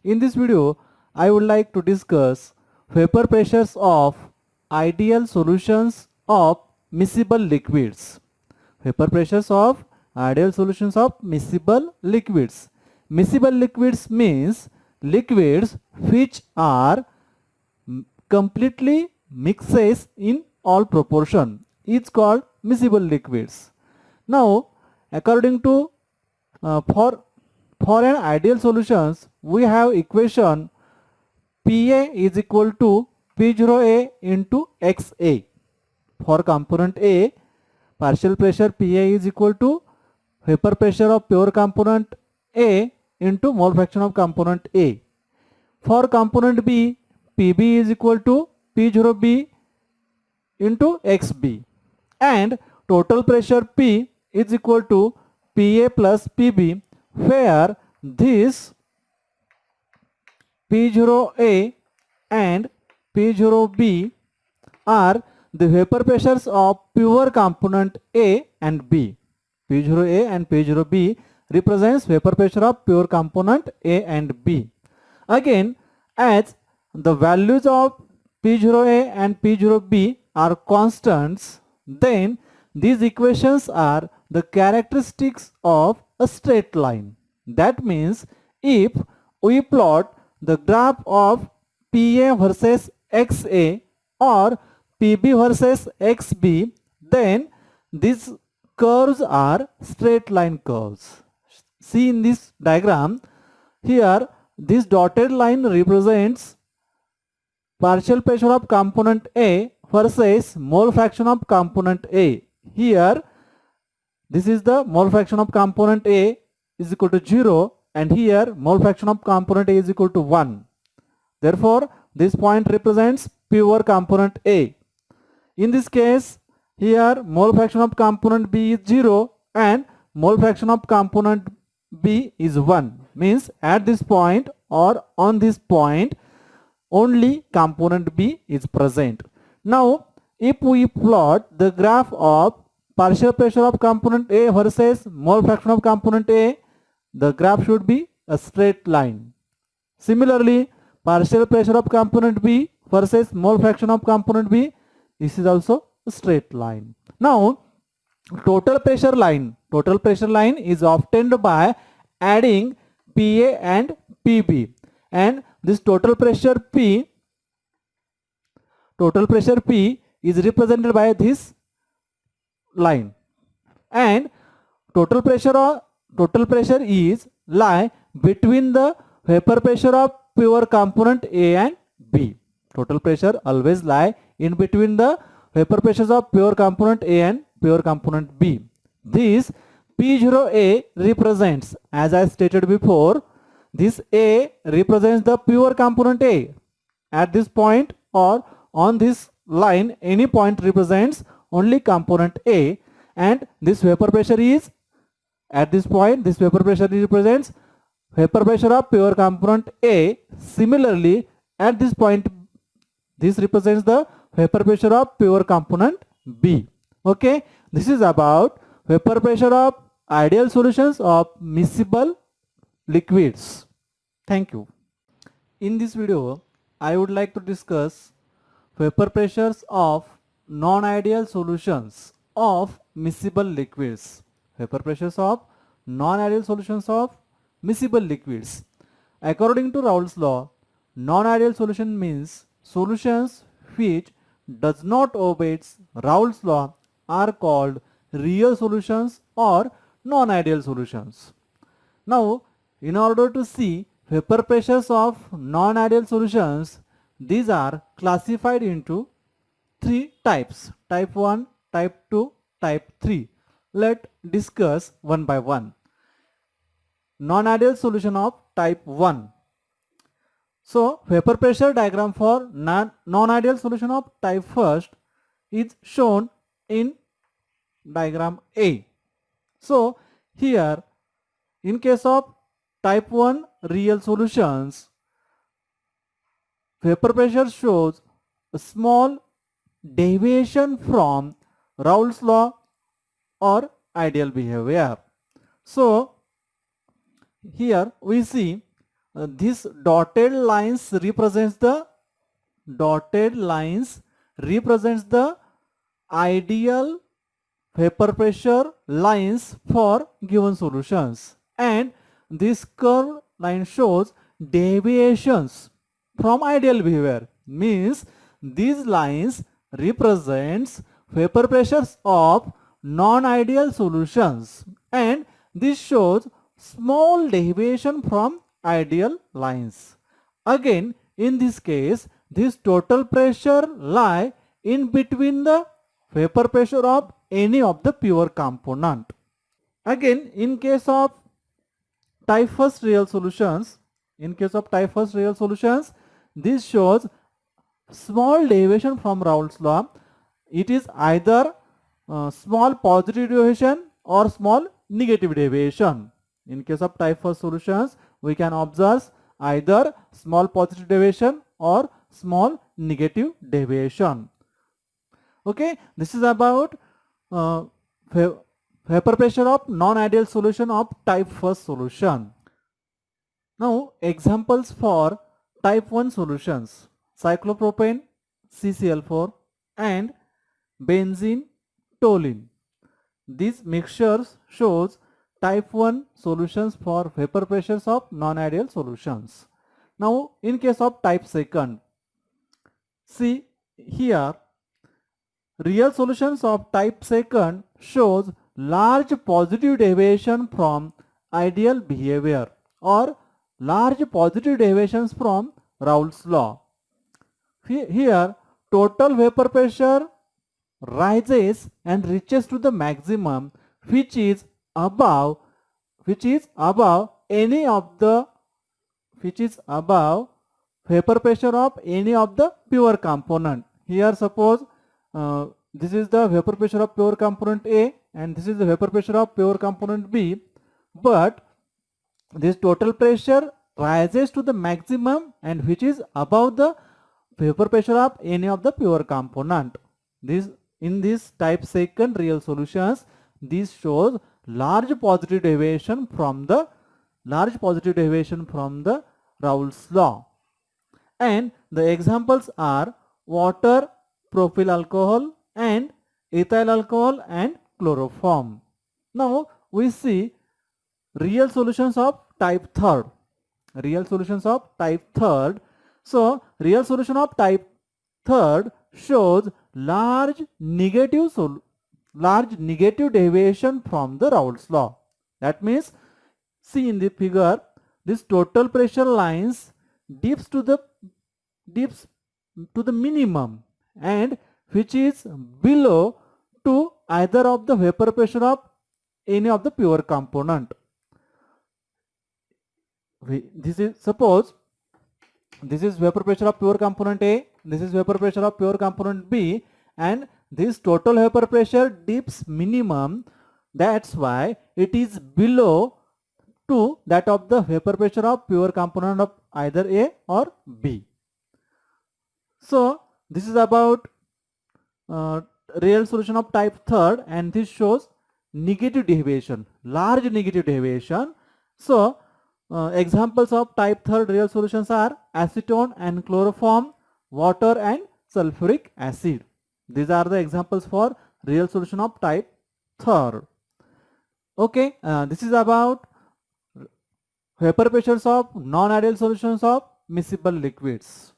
In this video, I would like to discuss vapor pressures of ideal solutions of miscible liquids. Vapor pressures of ideal solutions of miscible liquids. Miscible liquids means liquids which are completely mixes in all proportion. It's called miscible liquids. Now, according to for an ideal solutions, we have equation PA is equal to P0A into XA. For component A, partial pressure PA is equal to vapor pressure of pure component A into mole fraction of component A. For component B, PB is equal to P0B into XB, and total pressure P is equal to PA plus PB, where this P0A and P0B are the vapor pressures of pure component A and B. P0A and P0B represents vapor pressure of pure component A and B. Again, as the values of P0A and P0B are constants, then these equations are the characteristics of a straight line. That means if we plot the graph of PA versus XA or PB versus XB, then these curves are straight line curves. See in this diagram, here this dotted line represents partial pressure of component A versus mole fraction of component A. Here this is the mole fraction of component A is equal to 0, and here mole fraction of component A is equal to 1. Therefore, this point represents pure component A. In this case, here mole fraction of component B is 0 and mole fraction of component B is 1. Means at this point or on this point, only component B is present. Now, if we plot the graph of partial pressure of component A versus mole fraction of component A, the graph should be a straight line. Similarly, partial pressure of component B versus mole fraction of component B, this is also a straight line. Now, total pressure line is obtained by adding PA and PB, and this total pressure P is represented by this line, and total pressure is lie between the vapor pressure of pure component A and B. Total pressure always lie in between the vapor pressures of pure component A and pure component B. This P0A represents, as I stated before, this A represents the pure component A. At this point or on this line, any point represents only component A, and this vapor pressure is, at this point, this vapor pressure represents vapor pressure of pure component A. Similarly, at this point, this represents the vapor pressure of pure component B. Okay, this is about vapor pressure of ideal solutions of miscible liquids. Thank you. In this video, I would like to discuss vapor pressures of non-ideal solutions of miscible liquids. Vapor pressures of non-ideal solutions of miscible liquids. According to Raoult's law, non-ideal solution means solutions which does not obey Raoult's law are called real solutions or non-ideal solutions. Now, in order to see vapor pressures of non-ideal solutions, these are classified into three types: type 1, type 2, type 3. Let's discuss one by one. Non-ideal solution of type 1. So, vapor pressure diagram for non-ideal solution of type 1 is shown in diagram A. So, here in case of type 1 real solutions, vapor pressure shows a small deviation from Raoult's law or ideal behavior. So, here we see This dotted lines represents the ideal vapor pressure lines for given solutions, and this curved line shows deviations from ideal behavior. Means these lines represents vapor pressures of non-ideal solutions, and this shows small deviation from ideal lines. Again, in this case, this total pressure lie in between the vapor pressure of any of the pure component. Again, in case of type first real solutions, this shows small deviation from Raoult's law. It is either small positive deviation or small negative deviation. In case of type first solutions, we can observe either small positive deviation or small negative deviation. Okay, this is about vapor pressure of non-ideal solution of type first solution. Now examples for type 1 solutions: cyclopropane CCl4 and benzene toluene. These mixtures shows type 1 solutions for vapor pressures of non-ideal solutions. Now in case of type second, see here, real solutions of type second shows large positive deviation from ideal behavior or large positive deviations from Raoult's law. Here total vapor pressure rises and reaches to the maximum, which is above any of the vapor pressure of any of the pure component. Here suppose this is the vapor pressure of pure component A and this is the vapor pressure of pure component B, but this total pressure rises to the maximum and which is above the vapor pressure of any of the pure component. In this type second real solutions, this shows large positive deviation from the Raoult's law. And the examples are water, propyl alcohol and ethyl alcohol and chloroform. Now we see real solutions of type third. So real solution of type third shows large negative deviation from the Raoult's law. That means, see in the figure, this total pressure lines dips to the minimum and which is below to either of the vapor pressure of any of the pure component. Suppose this is vapor pressure of pure component A, this is vapor pressure of pure component B, and this total vapor pressure dips minimum. That's why it is below to that of the vapor pressure of pure component of either A or B. So this is about real solution of type third, and this shows negative deviation, large negative deviation. So examples of type third real solutions are acetone and chloroform, water and sulfuric acid. These are the examples for real solution of type third. Okay, this is about vapor pressures of non-ideal solutions of miscible liquids.